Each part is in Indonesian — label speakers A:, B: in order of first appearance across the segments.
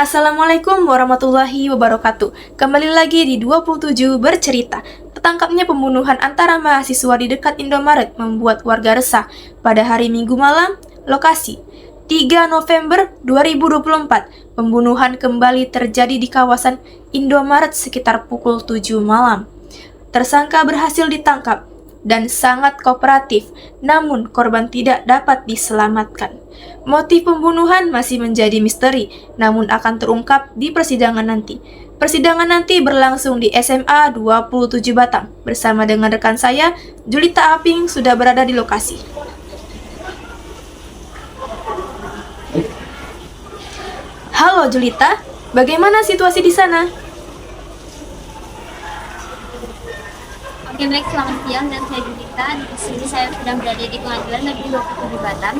A: Assalamualaikum warahmatullahi wabarakatuh. Kembali lagi di 27 bercerita. Tertangkapnya pembunuhan antara mahasiswa di dekat Indomaret membuat warga resah. Pada hari Minggu malam, lokasi 3 November 2024, pembunuhan kembali terjadi di kawasan Indomaret sekitar pukul 7 malam. Tersangka berhasil ditangkap dan sangat kooperatif, namun korban tidak dapat diselamatkan. Motif pembunuhan masih menjadi misteri, namun akan terungkap di persidangan nanti. Persidangan nanti berlangsung di SMA 27 Batang. Bersama dengan rekan saya, Julita Aping, sudah berada di lokasi. Halo Julita, bagaimana situasi di sana?
B: Oke, baik, selamat siang, dan saya Julita. Di sini saya sedang berada di Pengadilan Negeri 27 Batam.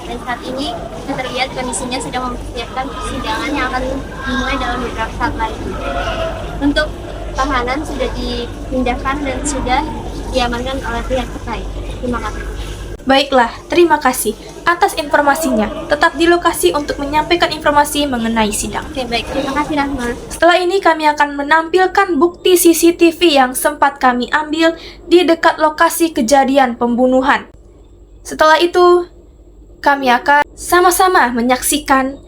B: Dan saat ini kita terlihat kondisinya sedang mempersiapkan persidangan yang akan dimulai dalam beberapa saat lagi. Untuk tahanan sudah dipindahkan dan sudah diamankan oleh pihak terkait. Terima kasih.
A: Baiklah, terima kasih atas informasinya. Tetap di lokasi untuk menyampaikan informasi mengenai sidang.
B: Oke, baik, terima kasih Rahma.
A: Setelah ini kami akan menampilkan bukti CCTV yang sempat kami ambil di dekat lokasi kejadian pembunuhan. Setelah itu, kami akan sama-sama menyaksikan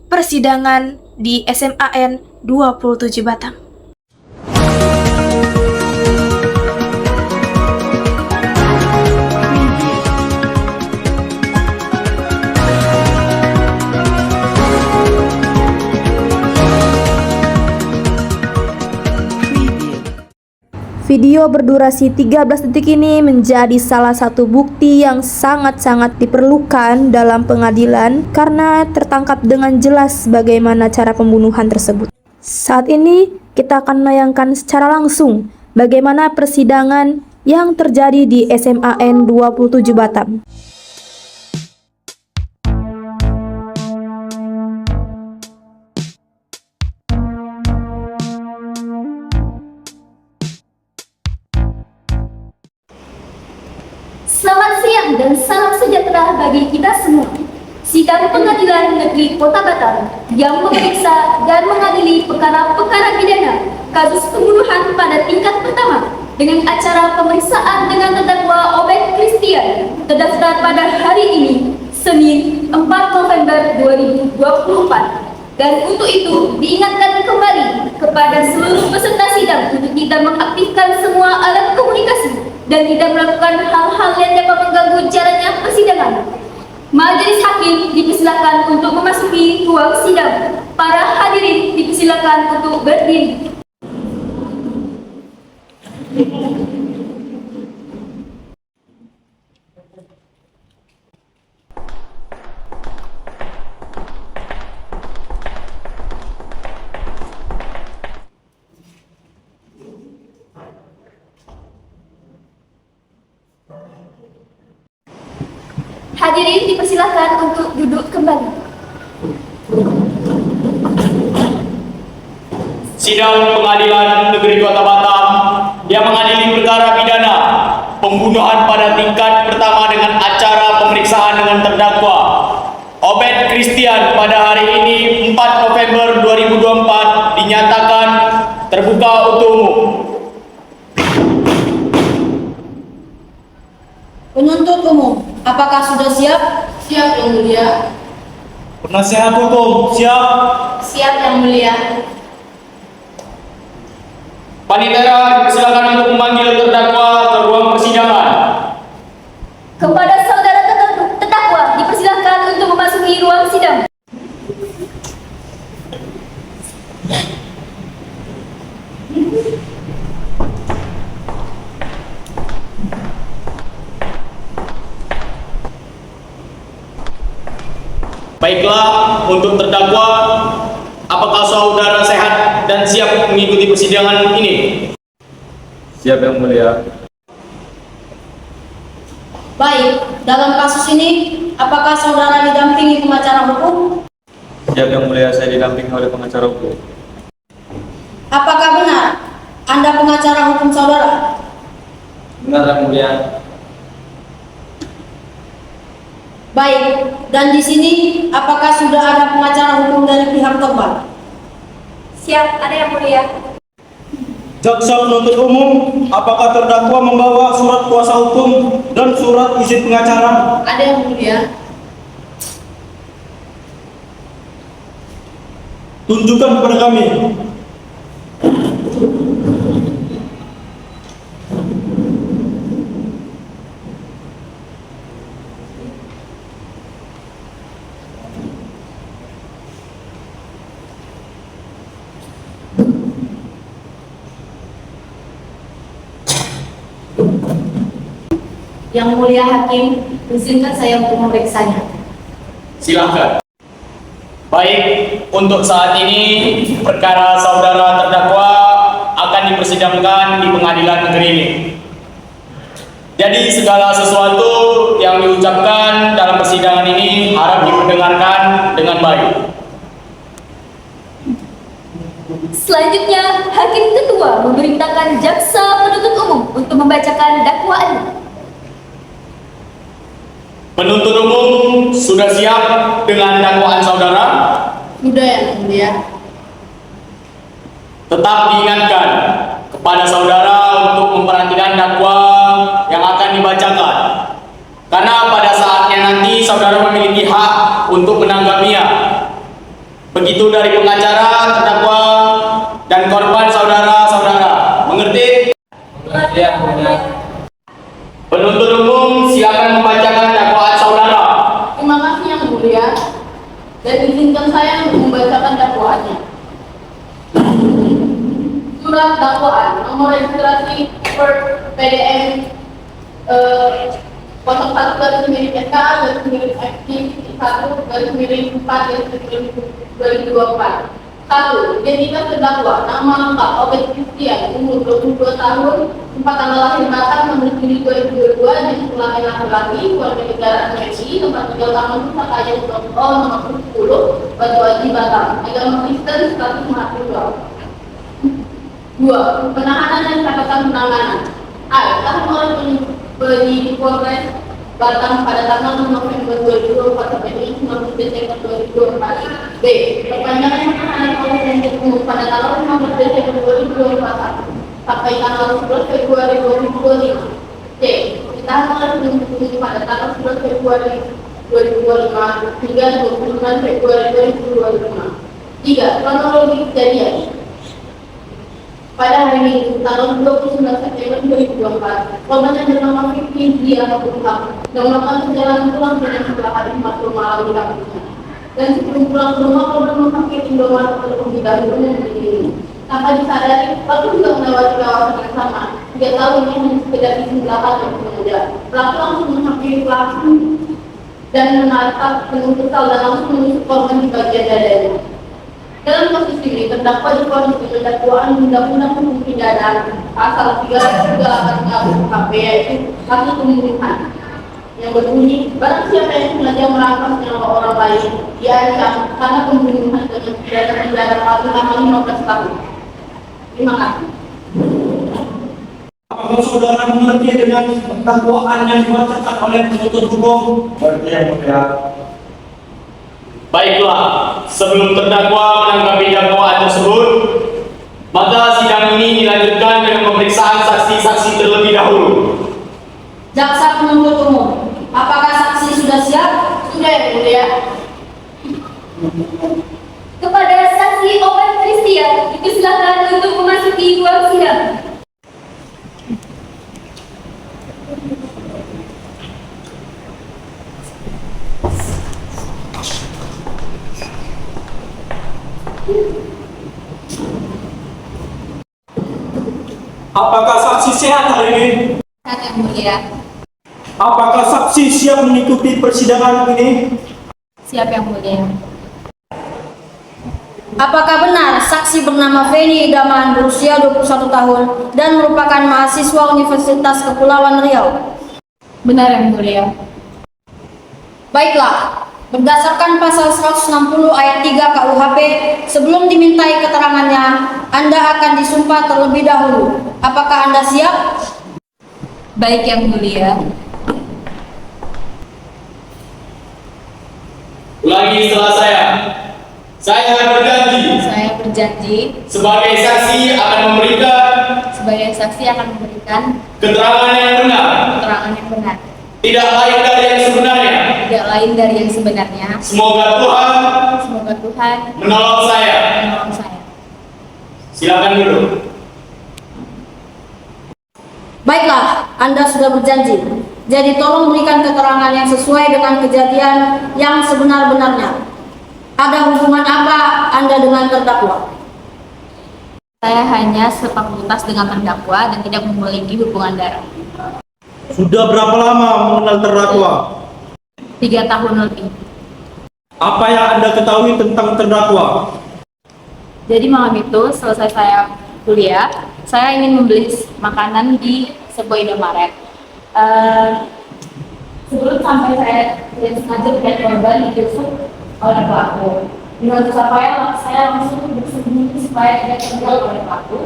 A: persidangan di SMAN 27 Batam. Video berdurasi 13 detik ini menjadi salah satu bukti yang sangat-sangat diperlukan dalam pengadilan karena tertangkap dengan jelas bagaimana cara pembunuhan tersebut. Saat ini kita akan menayangkan secara langsung bagaimana persidangan yang terjadi di SMAN 27 Batam.
C: Selamat siang dan salam sejahtera bagi kita semua. Sidang Pengadilan Negeri Kota Batam yang memeriksa dan mengadili perkara-perkara pidana kasus pembunuhan pada tingkat pertama dengan acara pemeriksaan dengan terdakwa Obed Christian terdaftar pada hari ini, Senin 4 November 2024. Dan untuk itu diingatkan kembali kepada seluruh peserta sidang untuk tidak mengaktifkan semua alat komunikasi dan tidak melakukan hal-hal yang dapat mengganggu jalannya persidangan. Majelis hakim dipersilakan untuk memasuki ruang sidang. Para hadirin dipersilakan untuk berdiri. Hadirin dipersilakan untuk duduk kembali.
D: Sidang Pengadilan Negeri Kota Batam yang mengadili perkara pidana pembunuhan pada tingkat pertama dengan acara pemeriksaan dengan terdakwa Obed Christian pada hari ini 4 November 2024 dinyatakan terbuka untuk umum.
E: Penuntut umum, apakah sudah siap?
F: Siap, Yang Mulia.
D: Penasihat hukum siap.
F: Siap, Yang Mulia.
D: Panitera silakan untuk memanggil terdakwa ke ruang persidangan.
C: Kepada saudara terdakwa dipersilakan untuk memasuki ruang sidang.
D: Baiklah, untuk terdakwa, apakah saudara sehat dan siap mengikuti persidangan ini?
G: Siap, Yang Mulia.
E: Baik, dalam kasus ini, apakah saudara didampingi pengacara hukum?
G: Siap, Yang Mulia, saya didampingi oleh pengacara hukum.
E: Apakah benar Anda pengacara hukum saudara?
G: Benar, Yang Mulia.
E: Baik, dan di sini apakah sudah ada pengacara hukum dari pihak korban?
C: Siap, ada yang mulia.
H: Jaksa penuntut umum, apakah terdakwa membawa surat kuasa hukum dan surat izin pengacara?
F: Ada yang mulia.
H: Tunjukkan kepada kami.
E: Yang mulia hakim, izinkan saya untuk memeriksanya.
D: Silahkan. Baik, untuk saat ini perkara saudara terdakwa akan dipersidangkan di pengadilan negeri ini. Jadi segala sesuatu yang diucapkan dalam persidangan ini harap diperdengarkan dengan baik.
C: Selanjutnya, Hakim Ketua memerintahkan Jaksa Penuntut Umum untuk membacakan dakwaannya.
D: Penuntut umum sudah siap dengan dakwaan saudara?
F: Sudah yang mulia.
D: Tetap diingatkan kepada saudara untuk memperhatikan dakwa yang akan dibacakan. Karena pada saatnya nanti saudara memiliki hak untuk menanggapinya. Begitu dari pengacara, terdakwa, dan korban saudara-saudara. Mengerti?
G: Mengerti yang mulia.
D: Penuntut umum silakan membacakan dakwaan saudara.
F: Terima kasih yang mulia. Dan izinkan saya untuk membacakan dakwaannya. Surat dakwaan nomor registrasi per PDM 01 garis miring SK garis miring FT 1 garis miring 4 garis miring 2024. 1. Identitas terdakwa, nama lengkap Obed Christian, umur 22 tahun, tempat tanggal lahir Batam 16 Juli 2022, jenis kelamin laki-laki, warga negara RI, tempat tinggal taman Nusa Kaya nomor 10, Batu Haji Batam, agama Kristen, status mahasiswa. 2. Penahanan dan catatan penanganan. A. Ditahan oleh penyidik Polres Batam pada tanggal 6 November 2024 sampai dengan 19 Desember 2024. B. Perpanjangan penahanan oleh penyidik umum pada tanggal 15 Desember 2024 sampai tanggal 11 Februari 2025. C. Ditahan oleh penyidik umum pada tanggal 11 Februari 2025 hingga 29 Februari 2025. 3. Kronologi kejadian. Pada hari Minggu, tanggal 29 September 2024, korban yang bernama Vicky Dia Abdullah yang melakukan perjalanan pulang dengan setelah hari Jumat malam di kampusnya. Dan sebelum pulang ke rumah, korban memakai Indomaret terlebih dahulu membeli ini. Tanpa disadari, pelaku juga melewati kawasan yang sama. Dia tahu ini hanya sekedar izin belakang yang sengaja. Pelaku langsung menghampiri pelaku dan menatap penuh kesal dan langsung menusuk korban di bagian dadanya. Dalam kasus ini, terdakwa difonis dengan dakwaan Undang-Undang Hukum Pidana Pasal 338 KUHP yaitu kasus pembunuhan yang berbunyi barang siapa yang sengaja merampas nyawa orang lain diancam karena pembunuhan dengan pidana penjara paling lama 15 tahun. Terima kasih.
H: Apakah saudara mengerti dengan dakwaan yang dibacakan oleh penuntut umum?
G: Mengerti yang mulia.
D: Baiklah, sebelum terdakwa menanggapi dakwaan tersebut, maka sidang ini dilanjutkan dengan pemeriksaan saksi-saksi terlebih dahulu.
E: Jaksa penuntut umum, apakah saksi sudah siap?
F: Sudah yang mulia.
C: Kepada saksi Obed Christian, dipersilakan untuk memasuki ruang sidang.
H: Apakah saksi sehat hari ini?
B: Saat yang mulia.
H: Apakah saksi siap mengikuti persidangan ini?
B: Siap yang mulia.
E: Apakah benar saksi bernama Feni Idaman berusia 21 tahun dan merupakan mahasiswa Universitas Kepulauan Riau?
B: Benar yang mulia.
E: Baiklah, berdasarkan pasal 160 ayat 3 KUHP, sebelum dimintai keterangannya, Anda akan disumpah terlebih dahulu. Apakah Anda siap?
B: Baik yang mulia.
D: Ulangi setelah saya. Saya berjanji
B: Saya berjanji
D: sebagai saksi akan memberikan
B: sebagai saksi akan memberikan
D: keterangan yang benar,
B: keterangan yang benar,
D: tidak lain dari yang sebenarnya.
B: tidak lain dari yang sebenarnya.
D: Semoga
B: Tuhan
D: menolong saya.
B: menolong saya.
D: Silakan duduk.
E: Baiklah, Anda sudah berjanji. Jadi tolong berikan keterangan yang sesuai dengan kejadian yang sebenar-benarnya. Ada hubungan apa Anda dengan terdakwa?
B: Saya hanya sefakultas dengan terdakwa dan tidak memiliki hubungan darah.
H: Sudah berapa lama mengenal terdakwa?
B: 3 tahun lebih.
H: Apa yang Anda ketahui tentang terdakwa?
B: Jadi malam itu selesai saya kuliah, saya ingin membeli makanan di sebuah Indomaret. Sebelum sampai saya sengaja melihat korban ditusuk oleh pelaku. Dengan saya langsung bersembunyi supaya tidak terlihat oleh pelaku.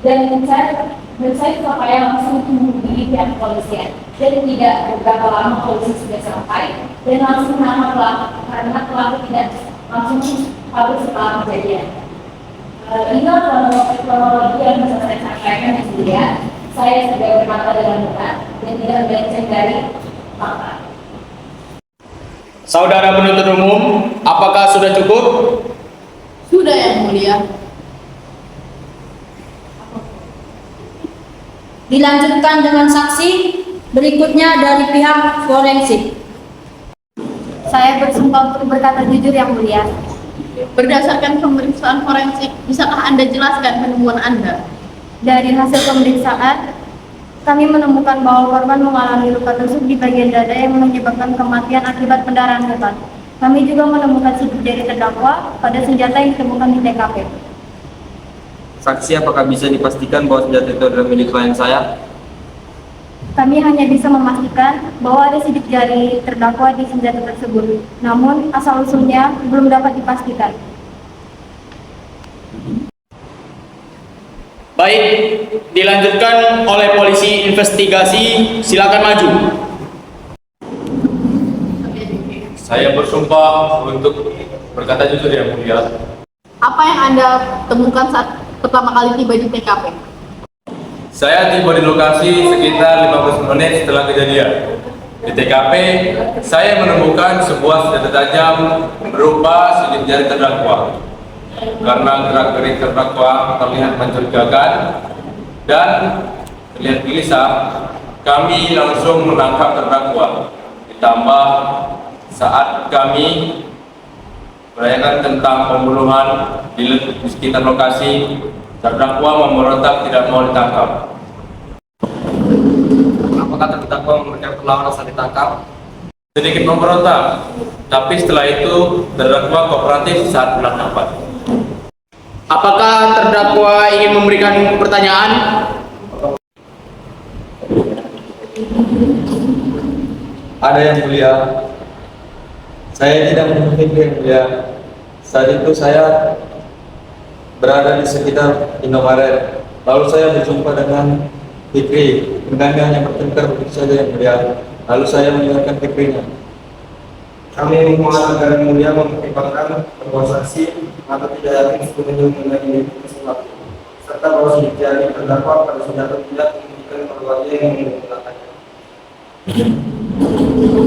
B: Dan saya langsung menghubungi pihak kepolisian. Dan tidak beberapa lama polisi sudah sampai dan langsung menangkap pelaku karena pelaku tidak langsung kabur setelah kejadian. Inilah kronologi yang bisa saya sampaikan di sini ya. Saya sudah berkata dengan benar dan tidak melenceng dari fakta.
D: Saudara penuntut umum, apakah sudah cukup?
F: Sudah Yang Mulia.
E: Dilanjutkan dengan saksi berikutnya dari pihak forensik.
B: Saya bersumpah untuk berkata jujur Yang Mulia.
F: Berdasarkan pemeriksaan forensik, bisakah Anda jelaskan penemuan Anda?
B: Dari hasil pemeriksaan, kami menemukan bahwa korban mengalami luka tusuk di bagian dada yang menyebabkan kematian akibat pendarahan hebat. Kami juga menemukan sidik jari terdakwa pada senjata yang ditemukan di TKP.
G: Saksi, apakah bisa dipastikan bahwa senjata itu adalah milik klien saya?
B: Kami hanya bisa memastikan bahwa ada sidik jari terdakwa di senjata tersebut. Namun, asal-usulnya belum dapat dipastikan.
D: Baik, dilanjutkan oleh polisi investigasi. Silakan maju.
G: Saya bersumpah untuk berkata jujur Yang Mulia.
F: Apa yang Anda temukan saat pertama kali tiba di TKP?
G: Saya tiba di lokasi sekitar 15 menit setelah kejadian. Di TKP, saya menemukan sebuah senjata tajam berupa sidik jari terdakwa. Karena gerak-gerik terdakwa terlihat mencurigakan dan terlihat gelisah, kami langsung menangkap terdakwa. Ditambah saat kami menanyakan tentang pembunuhan di sekitar lokasi, terdakwa memberontak tidak mau ditangkap. Apakah terdakwa memberikan perlawanan saat ditangkap? Sedikit memberontak, tapi setelah itu terdakwa kooperatif saat penangkapan.
D: Apakah terdakwa ingin memberikan pertanyaan?
I: Ada Yang Mulia. Saya tidak menuntut Yang Mulia. Saat itu saya berada di sekitar Indomaret. Lalu saya berjumpa dengan Fikri. Kami hanya bertengkar begitu saja Yang Mulia. Lalu saya meninggalkan Fikrinya. Kami memohon agar Yang Mulia mempertimbangkan bahwa saksi atau tidak yakin sepenuhnya mengenai sesuatu, serta bahwa sidik jari terdakwa pada senjata tidak menunjukkan bahwa dia yang menggunakannya.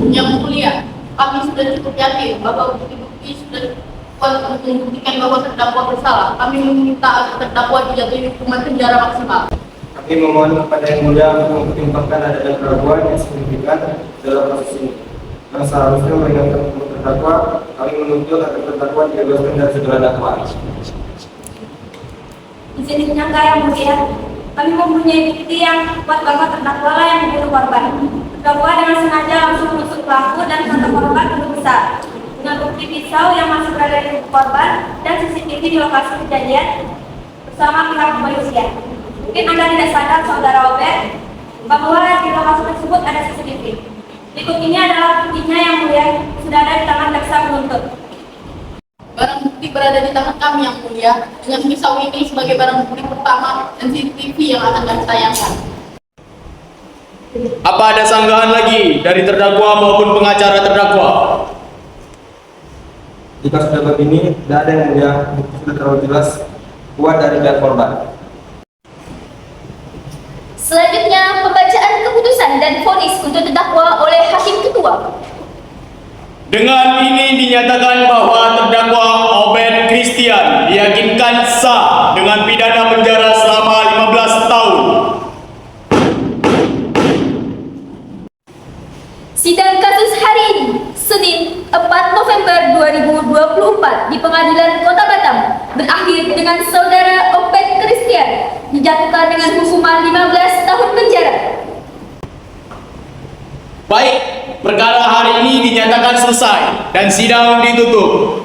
F: Yang Mulia, kami sudah cukup yakin bahwa bukti-bukti sudah kuat untuk membuktikan bahwa terdakwa bersalah. Kami meminta agar terdakwa dijatuhi hukuman penjara maksimal.
I: Kami memohon kepada Yang Mulia untuk mempertimbangkan adanya keraguan yang signifikan dalam kasus ini. Yang seharusnya meringankan untuk terdakwa, kami menuntut agar terdakwa dibebaskan dari segala dakwaan.
C: Izin menyangka Yang Mulia, kami mempunyai bukti yang kuat bahwa terdakwa lah yang membunuh korban. Terdakwa dengan sengaja langsung menusuk pelaku dan mata korban begitu besar. Dengan bukti pisau yang masih berada di tubuh korban dan CCTV di lokasi kejadian bersama pihak kepolisian. Mungkin Anda tidak sadar, Saudara Obed, bahwa di lokasi tersebut ada CCTV. Berikut ini adalah buktinya Yang Mulia, sudah ada di tangan jaksa penuntut.
F: Barang bukti berada di tangan kami Yang Mulia, dengan pisau ini sebagai barang bukti pertama dan CCTV yang akan kami tayangkan.
D: Apa ada sanggahan lagi dari terdakwa maupun pengacara terdakwa?
I: Jika sudah begini, tidak ada yang mulia, bukti sudah terlalu jelas kuat dari pihak korban.
C: Selanjutnya, pembacaan keputusan dan vonis untuk terdakwa oleh Hakim Ketua.
D: Dengan ini dinyatakan bahwa terdakwa Obed Christian diyakinkan sah dengan pidana penjara selama 15 tahun.
C: Sidang kasus hari ini, Senin 4 November 2024 di Pengadilan Kota Batam berakhir dengan saudara Obed Christian dijatuhkan dengan hukuman 15 tahun penjara.
D: Baik, perkara hari ini dinyatakan selesai dan sidang ditutup.